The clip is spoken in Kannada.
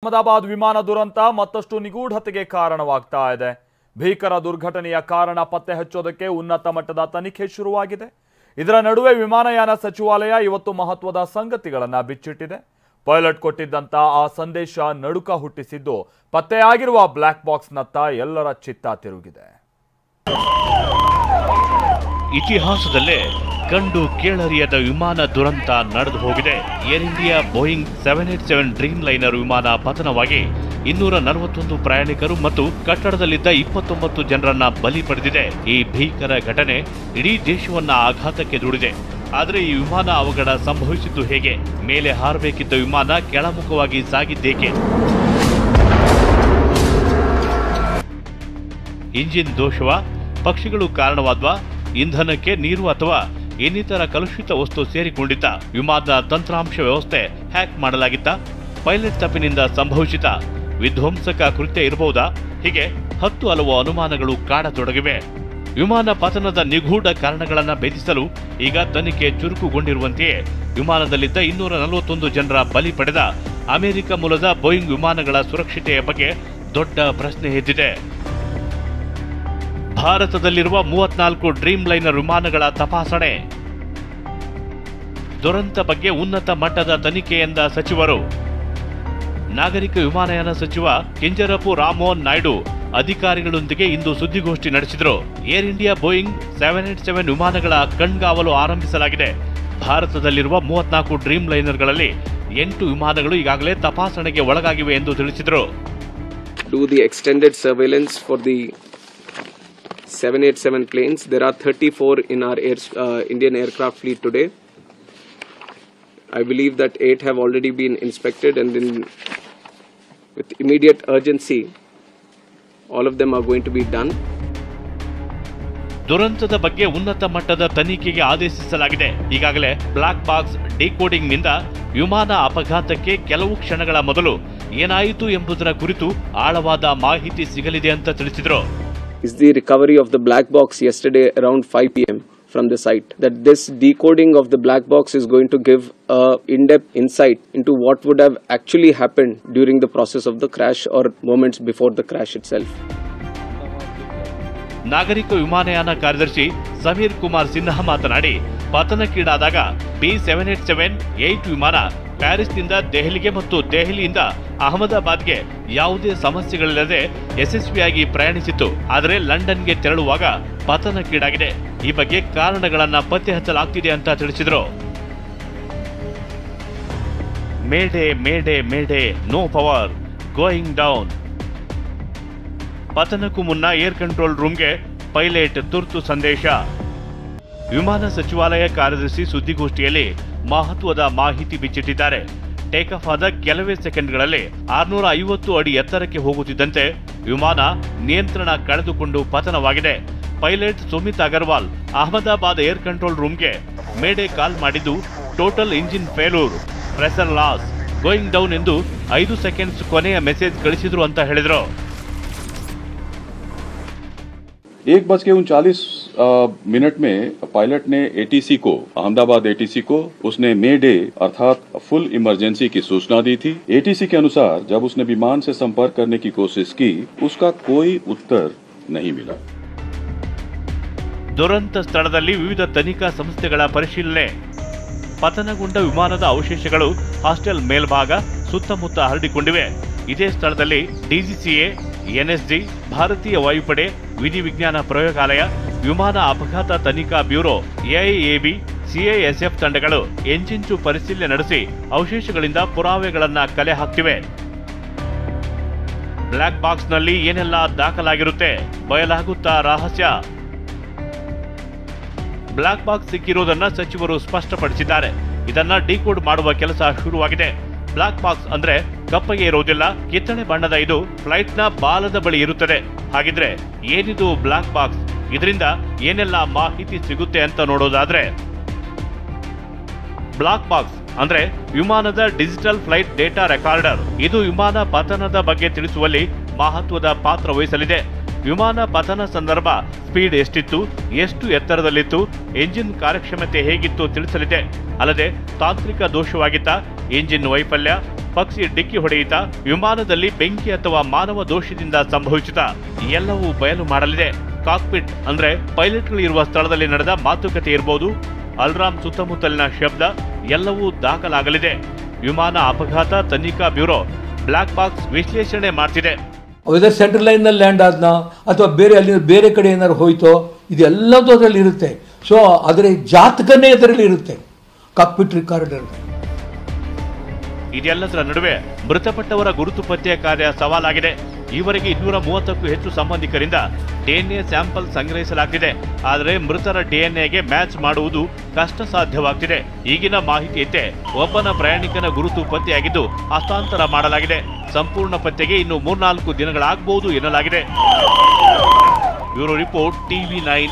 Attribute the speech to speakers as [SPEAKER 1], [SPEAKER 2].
[SPEAKER 1] ಅಹಮದಾಬಾದ್ ವಿಮಾನ ದುರಂತ ಮತ್ತಷ್ಟು ನಿಗೂಢತೆಗೆ ಕಾರಣವಾಗ್ತಾ ಇದೆ. ಭೀಕರ ದುರ್ಘಟನೆಯ ಕಾರಣ ಪತ್ತೆ ಹಚ್ಚೋದಕ್ಕೆ ಉನ್ನತ ಮಟ್ಟದ ತನಿಖೆ ಶುರುವಾಗಿದೆ. ಇದರ ನಡುವೆ ವಿಮಾನಯಾನ ಸಚಿವಾಲಯ ಇವತ್ತು ಮಹತ್ವದ ಸಂಗತಿಗಳನ್ನು ಬಿಚ್ಚಿಟ್ಟಿದೆ. ಪೈಲಟ್ ಕೊಟ್ಟಿದ್ದಂತ ಆ ಸಂದೇಶ ನಡುಕ ಹುಟ್ಟಿಸಿದ್ದು ಪತ್ತೆಯಾಗಿರುವ ಬ್ಲಾಕ್ ಬಾಕ್ಸ್ನತ್ತ ಎಲ್ಲರ ಚಿತ್ತ ತಿರುಗಿದೆ.
[SPEAKER 2] ಇತಿಹಾಸದಲ್ಲೇ ಕಂಡು ಕೇಳರಿಯದ ವಿಮಾನ ದುರಂತ ನಡೆದು ಹೋಗಿದೆ. Air India Boeing 787 dream liner ವಿಮಾನ ಪತನವಾಗಿ 241 ಪ್ರಯಾಣಿಕರು ಮತ್ತು ಕಟ್ಟಡದಲ್ಲಿದ್ದ 29 ಜನರನ್ನ ಬಲಿ ಪಡೆದಿದೆ. ಈ ಭೀಕರ ಘಟನೆ ಇಡೀ ದೇಶವನ್ನ ಆಘಾತಕ್ಕೆ ದೂಡಿದೆ. ಆದರೆ ಈ ವಿಮಾನ ಅವಘಡ ಸಂಭವಿಸಿದ್ದು ಹೇಗೆ? ಮೇಲೆ ಹಾರಬೇಕಿದ್ದ ವಿಮಾನ ಕೆಳಮುಖವಾಗಿ ಸಾಗಿದ್ದೇಕೆ? ಇಂಜಿನ್ ದೋಷವಾ? ಪಕ್ಷಿಗಳು ಕಾರಣವಾದ್ವಾ? ಇಂಧನಕ್ಕೆ ನೀರು ಅಥವಾ ಇನ್ನಿತರ ಕಲುಷಿತ ವಸ್ತು ಸೇರಿಕೊಂಡಿದ್ದ? ವಿಮಾನದ ತಂತ್ರಾಂಶ ವ್ಯವಸ್ಥೆ ಹ್ಯಾಕ್ ಮಾಡಲಾಗಿತ್ತ? ಪೈಲಟ್ ತಪ್ಪಿನಿಂದ ಸಂಭವಿಸಿದ ವಿಧ್ವಂಸಕ ಕೃತ್ಯ ಇರಬಹುದಾ? ಹೀಗೆ 10 ಹಲವು ಅನುಮಾನಗಳು ಕಾಡತೊಡಗಿವೆ. ವಿಮಾನ ಪತನದ ನಿಗೂಢ ಕಾರಣಗಳನ್ನು ಭೇದಿಸಲು ಈಗ ತನಿಖೆ ಚುರುಕುಗೊಂಡಿರುವಂತೆಯೇ ವಿಮಾನದಲ್ಲಿದ್ದ 241 ಜನರ ಬಲಿ ಪಡೆದ ಅಮೆರಿಕ ಮೂಲದ ಬೋಯಿಂಗ್ ವಿಮಾನಗಳ ಸುರಕ್ಷತೆಯ ಬಗ್ಗೆ ದೊಡ್ಡ ಪ್ರಶ್ನೆ ಎದ್ದಿದೆ. ಭಾರತದಲ್ಲಿರುವ 34 ಡ್ರೀಮ್ ಲೈನರ್ ವಿಮಾನಗಳ ತಪಾಸಣೆ. ದುರಂತ ಬಗ್ಗೆ ಉನ್ನತ ಮಟ್ಟದ ತನಿಖೆ ಎಂದ ಸಚಿವರು. ನಾಗರಿಕ ವಿಮಾನಯಾನ ಸಚಿವ ಕಿಂಜರಪು ರಾಮಮೋಹನ್ ನಾಯ್ಡು ಅಧಿಕಾರಿಗಳೊಂದಿಗೆ ಇಂದು ಸುದ್ದಿಗೋಷ್ಠಿ ನಡೆಸಿದರು. ಏರ್ ಇಂಡಿಯಾ ಬೋಯಿಂಗ್ 787 ವಿಮಾನಗಳ ಕಣ್ಗಾವಲು ಆರಂಭಿಸಲಾಗಿದೆ. ಭಾರತದಲ್ಲಿರುವ 34 ಡ್ರೀಮ್ ಲೈನರ್ಗಳಲ್ಲಿ 8 ವಿಮಾನಗಳು ಈಗಾಗಲೇ ತಪಾಸಣೆಗೆ ಒಳಗಾಗಿವೆ ಎಂದು ತಿಳಿಸಿದರು.
[SPEAKER 3] Do the extended surveillance for the 787 planes. There are 34 in our Indian aircraft fleet today. I believe that 8 have already been inspected, and then with immediate urgency, all of them are going to be done.
[SPEAKER 2] ದುರಂತದ ಬಗ್ಗೆ ಉನ್ನತ ಮಟ್ಟದ ತನಿಖೆಗೆ ಆದೇಶಿಸಲಾಗಿದೆ. ಈಗಾಗಲೇ ಬ್ಲಾಕ್ ಬಾಕ್ಸ್ ಡಿಕೋಡಿಂಗ್ ನಿಂದ ವಿಮಾನ ಅಪಘಾತಕ್ಕೆ ಕೆಲವು ಕ್ಷಣಗಳ ಮೊದಲು ಏನಾಯಿತು ಎಂಬುದರ ಕುರಿತು ಆಳವಾದ ಮಾಹಿತಿ ಸಿಗಲಿದೆ ಅಂತ ತಿಳಿಸಿದರು.
[SPEAKER 3] Is the recovery of the black box yesterday around 5 p.m. from the site. That this decoding of the black box is going to give in-depth insight into what would have actually happened during the process of the crash or moments before the crash itself.
[SPEAKER 2] ನಾಗರಿಕ ವಿಮಾನಯಾನ ಕಾರ್ಯದರ್ಶಿ ಸಮೀರ್ ಕುಮಾರ್ ಸಿನ್ಹಾ ಮಾತನಾಡಿ, ಪತನಕ್ಕೀಡಾದಾಗ B787-8 ವಿಮಾನ ಪ್ಯಾರಿಸ್ನಿಂದ ದೆಹಲಿಗೆ ಮತ್ತು ದೆಹಲಿಯಿಂದ ಅಹಮದಾಬಾದ್ಗೆ ಯಾವುದೇ ಸಮಸ್ಯೆಗಳಿಲ್ಲದೆ ಯಶಸ್ವಿಯಾಗಿ ಪ್ರಯಾಣಿಸಿತ್ತು. ಆದರೆ ಲಂಡನ್ಗೆ ತೆರಳುವಾಗ ಪತನಕ್ಕೀಡಾಗಿದೆ. ಈ ಬಗ್ಗೆ ಕಾರಣಗಳನ್ನು ಪತ್ತೆ ಹಚ್ಚಲಾಗ್ತಿದೆ ಅಂತ ತಿಳಿಸಿದರು. ಮೇಡೆ ಮೇಡೆ ಮೇಡೆ, ನೋ ಪವರ್, ಗೋಯಿಂಗ್ ಡೌನ್. ಪತನಕ್ಕೂ ಮುನ್ನ ಏರ್ ಕಂಟ್ರೋಲ್ ರೂಮ್ಗೆ ಪೈಲಟ್ ತುರ್ತು ಸಂದೇಶ. ವಿಮಾನ ಸಚಿವಾಲಯ ಕಾರ್ಯದರ್ಶಿ ಸುದ್ದಿಗೋಷ್ಠಿಯಲ್ಲಿ ಮಹತ್ವದ ಮಾಹಿತಿ ಬಿಚ್ಚಿಟ್ಟಿದ್ದಾರೆ. ಟೇಕ್ ಆಫ್ ಆದ ಕೆಲವೇ ಸೆಕೆಂಡ್ಗಳಲ್ಲಿ 650 ಅಡಿ ಎತ್ತರಕ್ಕೆ ಹೋಗುತ್ತಿದ್ದಂತೆ ವಿಮಾನ ನಿಯಂತ್ರಣ ಕಳೆದುಕೊಂಡು ಪತನವಾಗಿದೆ. Pilot Sumit Agarwal Ahmedabad air control ರೂಮ್ಗೆ ಮೇಡೆ ಕಾಲ್ ಮಾಡಿದ್ದು total engine failure, pressure loss, going down ಎಂದು 5 ಸೆಕೆಂಡ್ಸ್ ಕೊನೆಯ ಮೆಸೇಜ್ ಕಳಿಸಿದ್ರು ಅಂತ ಹೇಳಿದ್ರು.
[SPEAKER 4] 1:39 में पायलट ने एटीसी को, अहमदाबाद एटीसी को उसने मे डे अर्थात फुल इमरजेंसी की सूचना दी थी. एटीसी के अनुसार जब उसने विमान से संपर्क करने की कोशिश की, उसका कोई उत्तर नहीं मिला.
[SPEAKER 2] ದುರಂತ ಸ್ಥಳದಲ್ಲಿ ವಿವಿಧ ತನಿಖಾ ಸಂಸ್ಥೆಗಳ ಪರಿಶೀಲನೆ. ಪತನಗೊಂಡ ವಿಮಾನದ ಅವಶೇಷಗಳು ಹಾಸ್ಟೆಲ್ ಮೇಲ್ಭಾಗ ಸುತ್ತಮುತ್ತ ಹರಡಿಕೊಂಡಿವೆ. ಇದೇ ಸ್ಥಳದಲ್ಲಿ ಡಿಜಿಸಿಎ, ಎನ್ಎಸ್ಡಿ, ಭಾರತೀಯ ವಾಯುಪಡೆ, ವಿಧಿವಿಜ್ಞಾನ ಪ್ರಯೋಗಾಲಯ, ವಿಮಾನ ಅಪಘಾತ ತನಿಖಾ ಬ್ಯೂರೋ, ಎಐಎಬಿ, ಸಿಐಎಸ್ಎಫ್ ತಂಡಗಳು ಎಂಚಿಂಚು ಪರಿಶೀಲನೆ ನಡೆಸಿ ಅವಶೇಷಗಳಿಂದ ಪುರಾವೆಗಳನ್ನ ಕಲೆ ಹಾಕ್ತಿವೆ. ಬ್ಲಾಕ್ ಬಾಕ್ಸ್ನಲ್ಲಿ ಏನೆಲ್ಲ ದಾಖಲಾಗಿರುತ್ತೆ? ಬಯಲಾಗುತ್ತಾ ರಹಸ್ಯ? ಬ್ಲಾಕ್ ಬಾಕ್ಸ್ ಸಿಕ್ಕಿರುವುದನ್ನ ಸಚಿವರು ಸ್ಪಷ್ಟಪಡಿಸಿದ್ದಾರೆ. ಇದನ್ನ ಡಿಕೋಡ್ ಮಾಡುವ ಕೆಲಸ ಶುರುವಾಗಿದೆ. ಬ್ಲಾಕ್ ಬಾಕ್ಸ್ ಅಂದ್ರೆ ಕಪ್ಪಗೆ ಇರುವುದಿಲ್ಲ, ಕಿತ್ತಳೆ ಬಣ್ಣದ ಇದು ಫ್ಲೈಟ್ನ ಬಾಲದ ಬಳಿ ಇರುತ್ತದೆ. ಹಾಗಿದ್ರೆ ಏನಿದು ಬ್ಲಾಕ್ ಬಾಕ್ಸ್? ಇದರಿಂದ ಏನೆಲ್ಲ ಮಾಹಿತಿ ಸಿಗುತ್ತೆ ಅಂತ ನೋಡೋದಾದ್ರೆ, ಬ್ಲಾಕ್ ಬಾಕ್ಸ್ ಅಂದ್ರೆ ವಿಮಾನದ ಡಿಜಿಟಲ್ ಫ್ಲೈಟ್ ಡೇಟಾ ರೆಕಾರ್ಡರ್. ಇದು ವಿಮಾನ ಪತನದ ಬಗ್ಗೆ ತಿಳಿಸುವಲ್ಲಿ ಮಹತ್ವದ ಪಾತ್ರ ವಹಿಸಲಿದೆ. ವಿಮಾನ ಪತನ ಸಂದರ್ಭ ಸ್ಪೀಡ್ ಎಷ್ಟಿತ್ತು, ಎಷ್ಟು ಎತ್ತರದಲ್ಲಿತ್ತು, ಎಂಜಿನ್ ಕಾರ್ಯಕ್ಷಮತೆ ಹೇಗಿತ್ತು ತಿಳಿಸಲಿದೆ. ಅಲ್ಲದೆ ತಾಂತ್ರಿಕ ದೋಷವಾಗಿತ್ತ, ಎಂಜಿನ್ ವೈಫಲ್ಯ, ಪಕ್ಷಿ ಡಿಕ್ಕಿ ಹೊಡೆಯಿತ, ವಿಮಾನದಲ್ಲಿ ಬೆಂಕಿ ಅಥವಾ ಮಾನವ ದೋಷದಿಂದ ಸಂಭವಿಸಿದ ಎಲ್ಲವೂ ಬಯಲು ಮಾಡಲಿದೆ. ಕಾಕ್ಪಿಟ್ ಅಂದ್ರೆ ಪೈಲಟ್ಗಳಿರುವ ಸ್ಥಳದಲ್ಲಿ ನಡೆದ ಮಾತುಕತೆ ಇರಬಹುದು, ಅಲ್ರಾಮ್ ಸುತ್ತಮುತ್ತಲಿನ ಶಬ್ದ ಎಲ್ಲವೂ ದಾಖಲಾಗಲಿದೆ. ವಿಮಾನ ಅಪಘಾತ ತನಿಖಾ ಬ್ಯೂರೋ ಬ್ಲಾಕ್ ಬಾಕ್ಸ್ ವಿಶ್ಲೇಷಣೆ ಮಾಡ್ತಿದೆ.
[SPEAKER 5] ವೆದರ್ ಸೆಂಟ್ರಲ್ ಲೈನ್ನಲ್ಲಿ ಲ್ಯಾಂಡ್ ಆದ್ನಾ ಅಥವಾ ಬೇರೆ ಕಡೆ ಏನಾದ್ರು ಹೋಯ್ತೋ ಇದೆಲ್ಲದೂ ಅದರಲ್ಲಿ ಇರುತ್ತೆ. ಸೊ ಅದರ ಜಾತಕನೇ ಅದರಲ್ಲಿ ಇರುತ್ತೆ, ಕಾಕ್ಪಿಟ್ ರಿಕಾರ್ಡರ್.
[SPEAKER 2] ಇದೆಲ್ಲದರ ನಡುವೆ ಮೃತಪಟ್ಟವರ ಗುರುತು ಪತ್ತೆ ಕಾರ್ಯ ಸವಾಲಾಗಿದೆ. ಈವರೆಗೆ 230ಕ್ಕೂ ಹೆಚ್ಚು ಸಂಬಂಧಿಕರಿಂದ ಡಿಎನ್ಎ ಸ್ಯಾಂಪಲ್ ಸಂಗ್ರಹಿಸಲಾಗುತ್ತಿದೆ. ಆದರೆ ಮೃತರ ಡಿಎನ್ಎಗೆ ಮ್ಯಾಚ್ ಮಾಡುವುದು ಕಷ್ಟ ಸಾಧ್ಯವಾಗ್ತಿದೆ. ಈಗಿನ ಮಾಹಿತಿಯಂತೆ ಒಬ್ಬನ ಪ್ರಯಾಣಿಕನ ಗುರುತು ಪತ್ತೆಯಾಗಿದ್ದು ಹಸ್ತಾಂತರ ಮಾಡಲಾಗಿದೆ. ಸಂಪೂರ್ಣ ಪತ್ತೆಗೆ ಇನ್ನು 3-4 ದಿನಗಳಾಗಬಹುದು ಎನ್ನಲಾಗಿದೆ. Bureau report, TV9.